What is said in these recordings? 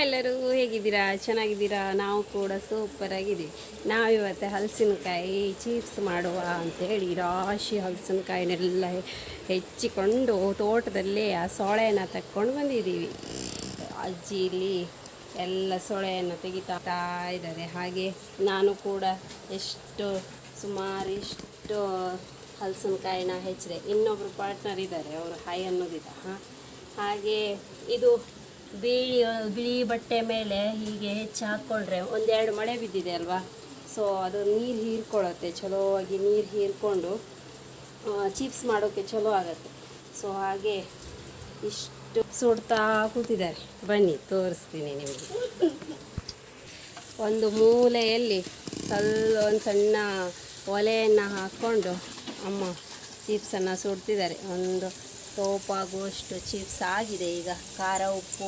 ಎಲ್ಲರೂ ಹೇಗಿದ್ದೀರಾ? ಚೆನ್ನಾಗಿದ್ದೀರಾ? ನಾವು ಕೂಡ ಸೂಪರ್ ಆಗಿದ್ದೀವಿ. ನಾವಿವತ್ತು ಹಲಸಿನಕಾಯಿ ಚಿಪ್ಸ್ ಮಾಡುವ ಅಂತೇಳಿ ರಾಶಿ ಹಲಸಿನಕಾಯಿನೆಲ್ಲ ಹೆಚ್ಚಿಕೊಂಡು ತೋಟದಲ್ಲೇ ಆ ಸೊಳೆಯನ್ನು ತಕ್ಕೊಂಡು ಬಂದಿದ್ದೀವಿ. ಅಜ್ಜಿ ಇಲ್ಲಿ ಎಲ್ಲ ಸೊಳೆಯನ್ನು ತೆಗಿತಾ ಇದ್ದಾರೆ. ಹಾಗೆ ನಾನು ಕೂಡ ಸುಮಾರು ಇಷ್ಟು ಹಲಸಿನಕಾಯಿನ ಹೆಚ್ಚಿದೆ. ಇನ್ನೊಬ್ಬರು ಪಾರ್ಟ್ನರ್ ಇದ್ದಾರೆ, ಅವರು ಹಾಯ್ ಅನ್ನೋದಿಲ್ಲ. ಹಾಗೆ ಇದು ಬಿಳಿ ಬಟ್ಟೆ ಮೇಲೆ ಹೀಗೆ ಹೆಚ್ಚು ಹಾಕ್ಕೊಂಡ್ರೆ ಒಂದೆರಡು ಮಳೆ ಬಿದ್ದಿದೆ ಅಲ್ವಾ, ಸೊ ಅದು ನೀರು ಹೀರ್ಕೊಳ್ಳುತ್ತೆ. ಚಲೋವಾಗಿ ನೀರು ಹೀರ್ಕೊಂಡು ಚಿಪ್ಸ್ ಮಾಡೋಕ್ಕೆ ಚಲೋ ಆಗುತ್ತೆ. ಸೊ ಹಾಗೆ ಇಷ್ಟು ಸುಡ್ತಾ ಕೂತಿದ್ದಾರೆ. ಬನ್ನಿ ತೋರಿಸ್ತೀನಿ ನಿಮಗೆ. ಒಂದು ಮೂಲೆಯಲ್ಲಿ ಒಂದು ಸಣ್ಣ ಒಲೆಯನ್ನು ಹಾಕ್ಕೊಂಡು ಅಮ್ಮ ಚಿಪ್ಸನ್ನು ಸುಡ್ತಿದ್ದಾರೆ. ಒಂದು ಸೋಪಾಗುವಷ್ಟು ಚಿಪ್ಸ್ ಆಗಿದೆ. ಈಗ ಖಾರ ಉಪ್ಪು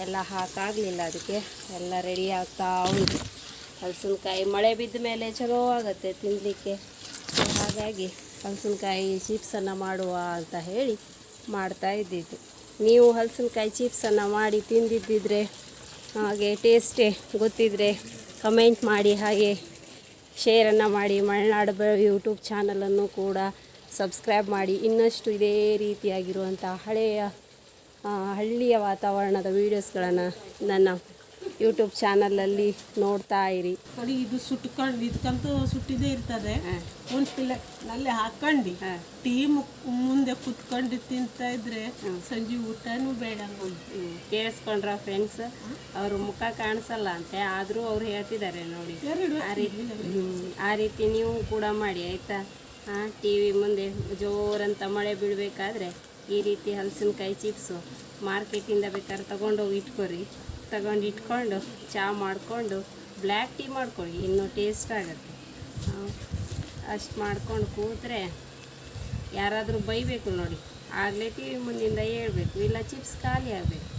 ಎಲ್ಲ ಹಾಕಾಗಲಿಲ್ಲ, ಅದಕ್ಕೆ ಎಲ್ಲ ರೆಡಿ ಆಗ್ತಾ ಉಂಟು. ಹಲಸಿನಕಾಯಿ ಮಳೆ ಬಿದ್ದ ಮೇಲೆ ಚಲೋ ಆಗುತ್ತೆ ತಿನ್ನಲಿಕ್ಕೆ. ಹಾಗಾಗಿ ಹಲಸಿನಕಾಯಿ ಚಿಪ್ಸನ್ನು ಮಾಡುವ ಅಂತ ಹೇಳಿ ಮಾಡ್ತಾ ಇದ್ದಿದ್ದು. ನೀವು ಹಲಸಿನಕಾಯಿ ಚಿಪ್ಸನ್ನು ಮಾಡಿ ತಿಂದಿದ್ದಿದ್ರೆ, ಹಾಗೆ ಟೇಸ್ಟೇ ಗೊತ್ತಿದ್ದರೆ ಕಮೆಂಟ್ ಮಾಡಿ, ಹಾಗೆ ಶೇರನ್ನು ಮಾಡಿ. ಮಲೆನಾಡು ಯೂಟ್ಯೂಬ್ ಚಾನಲನ್ನು ಕೂಡ ಸಬ್ಸ್ಕ್ರೈಬ್ ಮಾಡಿ. ಇನ್ನಷ್ಟು ಇದೇ ರೀತಿಯಾಗಿರುವಂಥ ಹಳ್ಳಿಯ ವಾತಾವರಣದ ವೀಡಿಯೋಸ್ಗಳನ್ನು ನನ್ನ ಯೂಟ್ಯೂಬ್ ಚಾನಲಲ್ಲಿ ನೋಡ್ತಾ ಇರಿ. ನೋಡಿ, ಇದು ಸುಟ್ಕೊಂಡು ಇದಕ್ಕಂತೂ ಸುಟ್ಟಿದೇ ಇರ್ತದೆ. ಒಂದು ಪ್ಲೇಟ್ನಲ್ಲಿ ಹಾಕೊಂಡು ಟೀ ಮುಂದೆ ಕುತ್ಕೊಂಡು ತಿಂತಾ ಇದ್ರೆ ಸಂಜೆ ಊಟನೂ ಬೇಡ. ಕೇಳಿಸ್ಕೊಂಡ್ರ ಫ್ರೆಂಡ್ಸ್? ಅವ್ರ ಮುಖ ಕಾಣಿಸಲ್ಲ ಅಂತೆ, ಆದರೂ ಅವ್ರು ಹೇಳ್ತಿದ್ದಾರೆ ನೋಡಿ. ಆ ರೀತಿ ನೀವು ಕೂಡ ಮಾಡಿ ಆಯಿತಾ. ಟಿ ವಿ ಮುಂದೆ ಜೋರಂತ ಮಳೆ ಬೀಳಬೇಕಾದ್ರೆ ಈ ರೀತಿ ಹಲಸಿನಕಾಯಿ ಚಿಪ್ಸು ಮಾರ್ಕೆಟಿಂದ ಬೇಕಾದ್ರೆ ತೊಗೊಂಡೋಗಿ ಇಟ್ಕೊಂಡು ಚಹಾ ಮಾಡಿಕೊಂಡು ಬ್ಲ್ಯಾಕ್ ಟೀ ಮಾಡ್ಕೊಳ್ಳಿ, ಇನ್ನೂ ಟೇಸ್ಟ್ ಆಗುತ್ತೆ. ಅಷ್ಟು ಮಾಡ್ಕೊಂಡು ಕೂತ್ರೆ ಯಾರಾದರೂ ಬೈಬೇಕು ನೋಡಿ, ಆಗಲೇ ಟಿ ವಿ ಮುಂದಿಂದ ಹೇಳ್ಬೇಕು, ಇಲ್ಲ ಚಿಪ್ಸ್ ಖಾಲಿ ಆಗಬೇಕು.